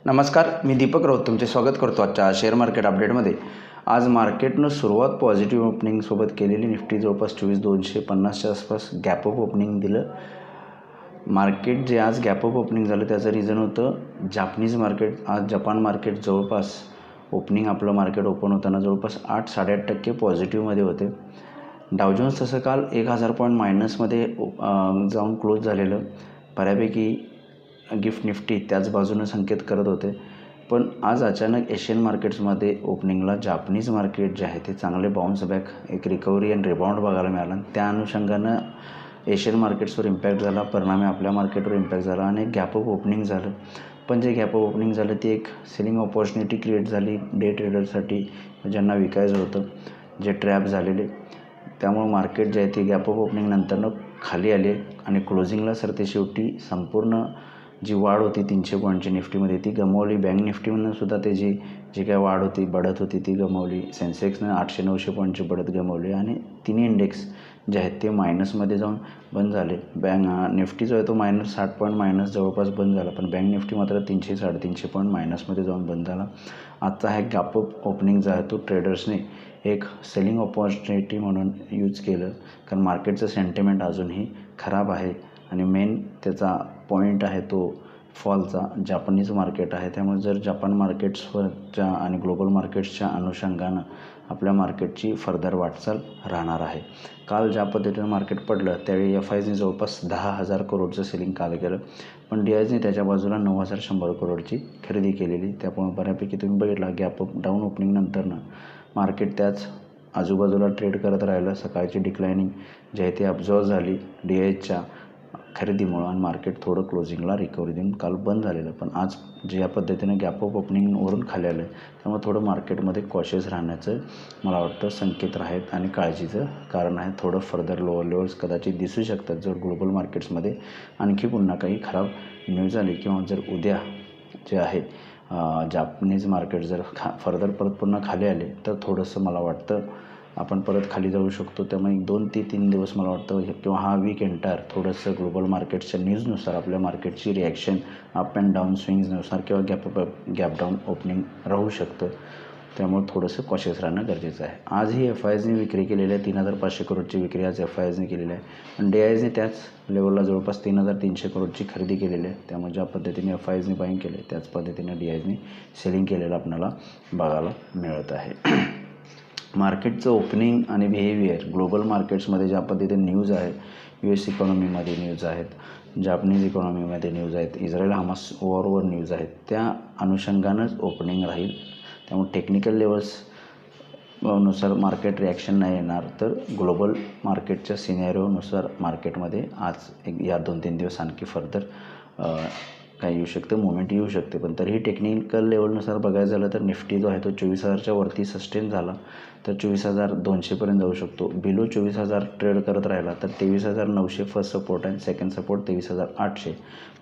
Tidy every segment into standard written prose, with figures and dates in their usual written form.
नमस्कार, मी दीपक राऊत तुमचे स्वागत करतो आजच्या शेअर मार्केट अपडेटमध्ये. आज मार्केटनं सुरुवात पॉझिटिव्ह ओपनिंगसोबत केलेली. निफ्टी जवळपास 24,250च्या आसपास गॅपअप ओपनिंग दिलं. मार्केट जे आज गॅपअप ओपनिंग झालं त्याचं रिझन होतं जापनीज मार्केट. आज जपान मार्केट जवळपास ओपनिंग आपलं मार्केट ओपन होताना जवळपास 8-8.5% पॉझिटिव्हमध्ये होते. डावजोन्स तसं काल 1,000 पॉईंट मायनसमध्ये जाऊन क्लोज झालेलं. बऱ्यापैकी गिफ्ट निफ्टी त्याच बाजूनं संकेत करत होते. पण आज अचानक एशियन मार्केट्समध्ये ओपनिंगला जापनीज मार्केट जे आहे ते चांगले बाउन्स बॅक, एक रिकव्हरी आणि रिबाउंड बघायला मिळाला. त्या अनुषंगानं एशियन मार्केट्सवर इम्पॅक्ट झाला, परिणामी आपल्या मार्केटवर इम्पॅक्ट झाला आणि एक गॅपअप ओपनिंग झालं. पण जे गॅपअप ओपनिंग झालं ती एक सेलिंग ऑपॉर्च्युनिटी क्रिएट झाली डे ट्रेडरसाठी, ज्यांना विकायचं होतं, जे ट्रॅप झालेले. त्यामुळं मार्केट जे आहे ते गॅपअप ओपनिंग नंतरनं खाली आले आणि क्लोजिंगला सर ते शेवटी संपूर्ण जी वाढ होती 300 पॉईंटची निफ्टीमध्ये ती गमावली. बँक निफ्टीमधून सुद्धा त्याची जी काय वाढ होती, बढ़त होती ती गमावली. सेन्सेक्सनं 800-900 पॉईंटची बढ़त गमावली आणि तिन्ही इंडेक्स जे आहेत ते मायनसमध्ये जाऊन बंद झाले. निफ्टी जो आहे तो -60 पॉईंट मायनस जवळपास बंद झाला, पण बँक निफ्टी मात्र 300-350 पॉईंट मायनसमध्ये जाऊन बंद झाला. आजचा हा गॅपअप ओपनिंग जो आहे तो ट्रेडर्सने एक सेलिंग ऑपॉर्च्युनिटी म्हणून यूज केलं, कारण मार्केटचं सेंटिमेंट अजूनही खराब आहे आणि मेन त्याचा पॉईंट आहे तो फॉलचा जापानीज मार्केट आहे. त्यामुळे जर जापान मार्केट्सवरच्या आणि ग्लोबल मार्केट्सच्या अनुषंगानं आपल्या मार्केटची फर्दर वाटचाल राहणार आहे. काल ज्या पद्धतीनं मार्केट पडलं त्यावेळी FISने जवळपास 10,000 करोडचं सेलिंग काल केलं, पण DISने त्याच्या बाजूला 9,100 करोडची खरेदी केलेली. त्यामुळे बऱ्यापैकी तुम्ही बघितला गॅपअप डाऊन ओपनिंग नंतरनं मार्केट त्याच आजूबाजूला ट्रेड करत राहिलं. सकाळची डिक्लायनिंग जी आहे ती अब्झॉर्व झाली DISच्या खरेदीमुळं आणि मार्केट थोडं क्लोजिंगला रिकव्हरी देऊन काल बंद झालेलं. पण आज जे या पद्धतीनं गॅपअप ओपनिंगवरून खाली आलं आहे त्यामुळे थोडं मार्केटमध्ये कॉशियस राहण्याचं मला वाटतं संकेत आहेत आणि काळजीचं कारण आहे. थोडं फर्दर लोअर लेवल्स कदाचित दिसू शकतात जर ग्लोबल मार्केट्समध्ये आणखी पुन्हा काही खराब न्यूज आली किंवा जर उद्या जे आहे जापनीज मार्केट जर फर्दर परत पुन्हा खाली आले तर थोडंसं मला वाटतं आपण परत खाली जाऊ शकतो. त्यामुळे 2 ते 3 दिवस मला वाटतं किंवा हा वीक एंटायर थोडंसं ग्लोबल मार्केटच्या न्यूजनुसार आपल्या मार्केटची रिॲक्शन अप अँड डाऊन स्विंग्सनुसार किंवा गॅप डाऊन ओपनिंग राहू शकतं. त्यामुळे थोडंसं कॉशियस राहणं गरजेचं आहे. आजही FISने विक्री केलेली आहे. 3,500 करोडची विक्री आज FISने केलेली आहे आणि DISने त्याच लेवलला जवळपास 3,300 करोडची खरेदी केलेली आहे. त्यामुळे ज्या पद्धतीने FISने बाईंग केले त्याच पद्धतीने DISने सेलिंग केलेलं आपल्याला बघायला मिळत आहे. मार्केटचं ओपनिंग आणि बिहेवियर ग्लोबल मार्केट्समध्ये ज्या पद्धतीने न्यूज आहे, US इकॉनॉमीमध्ये न्यूज आहेत, जापनीज इकॉनॉमीमध्ये न्यूज आहेत, इस्रायल हमास वॉरवर न्यूज आहेत, त्या अनुषंगानंच ओपनिंग राहील. त्यामुळे टेक्निकल लेवल्स नुसार मार्केट रिॲक्शन नाही येणार, तर ग्लोबल मार्केटच्या सिनेरिओनुसार मार्केटमध्ये आज या 2-3 दिवस आणखी फर्दर काय येऊ शकतं, मुवमेंट येऊ शकते. पण तरीही टेक्निकल लेवलनुसार बघायचं झालं तर निफ्टी जो आहे तो 24,000च्या वरती सस्टेन झाला तर 24,200पर्यंत जाऊ शकतो. बिलो 24,000 ट्रेड करत राहिला तर 23,900 फर्स्ट सपोर्ट आणि सेकंड सपोर्ट 23,800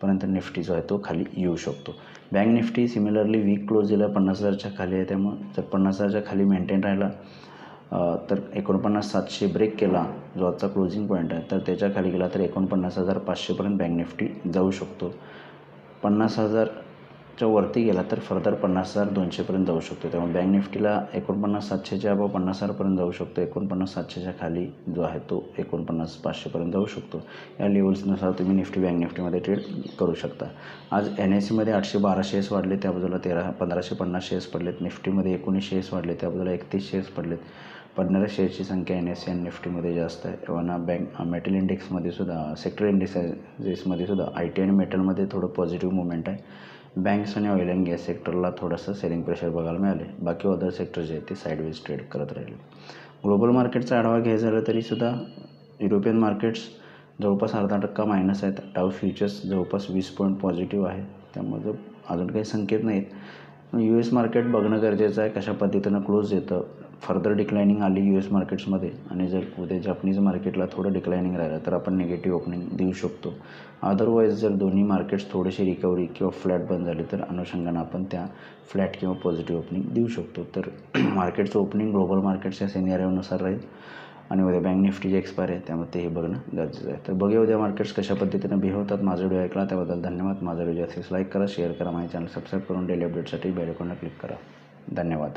पर्यंत निफ्टी जो आहे तो खाली येऊ शकतो. Bank Nifty similarly week close दिला 50,000च्या खाली आहे. त्यामुळे जर 50,000च्या खाली मेंटेन राहिला तर 49,700 ब्रेक केला जो आजचा क्लोजिंग पॉईंट आहे तर त्याच्या खाली गेला तर 49,500पर्यंत बँक निफ्टी जाऊ शकतो. 50,000च्या वरती गेला तर फर्दर 50,200पर्यंत जाऊ शकतो. त्यामुळे बँक निफ्टीला 49,700च्या अबाव 50,000पर्यंत जाऊ शकतो. 49,700च्या खाली जो आहे तो 49,500पर्यंत जाऊ शकतो. या लेवल्सनुसार तुम्ही निफ्टी बँक निफ्टीमध्ये ट्रेड करू शकता. आज NSEमध्ये 812 शेअर्स वाढले, त्या बाजूला 1,550 शेअर्स पडलेत. निफ्टीमध्ये 19 शेअर्स वाढले, त्या बाजूला 31 शेअर्स पडलेत. पडणाऱ्या शेअर्सची संख्या NSE आणि निफ्टीमध्ये जास्त आहे. तेव्हा बँक मेटल इंडेक्समध्ये सुद्धा, सेक्टर इंडेक्सेसमध्ये सुद्धा IT आणि मेटलमध्ये थोडं पॉझिटिव्ह मुवमेंट आहे. बँक्स आणि ऑइल अँड गॅस सेक्टरला थोडंसं सेलिंग प्रेशर बघायला मिळाले. बाकी अदर सेक्टर जे आहेत ते साईडवेज ट्रेड करत राहिले. ग्लोबल मार्केटचा आढावा घ्यायचा झाला तरीसुद्धा युरोपियन मार्केट्स जवळपास 0.5% मायनस आहेत. डाव फ्युचर्स जवळपास 20 पॉईंट पॉझिटिव्ह आहे. त्यामुळे अजून काही संकेत नाहीत. US मार्केट बघणं गरजेचं आहे कशा पद्धतीनं क्लोज येतं. फर्दर डिक्लायनिंग आली US मार्केट्समध्ये आणि जर उद्या जापनीज मार्केटला थोडं डिक्लायनिंग राहिलं तर आपण निगेटिव्ह ओपनिंग देऊ शकतो. अदरवाईज जर दोन्ही मार्केट्स थोडेसे रिकव्हरी किंवा फ्लॅट बंद झाले तर अनुषंगानं आपण त्या फ्लॅट किंवा पॉझिटिव्ह ओपनिंग देऊ शकतो. तर मार्केटचं ओपनिंग ग्लोबल मार्केटच्या सिनेरिओनुसार राहील. आणि उद्या बँक निफ्टीची एक्सपायरी आहे, त्यामुळे तेही बघणं गरजेचं आहे. तर बघूया उद्या मार्केट्स कशा पद्धतीनं बिहेव होतात. माझा व्हिडिओ ऐकला त्याबद्दल धन्यवाद. माझा व्हिडिओ असेल लाईक करा, शेअर करा, माझ्या चॅनल सबस्क्राईब करून डेली अपडेटसाठी बेल आयकॉनला क्लिक करा. धन्यवाद.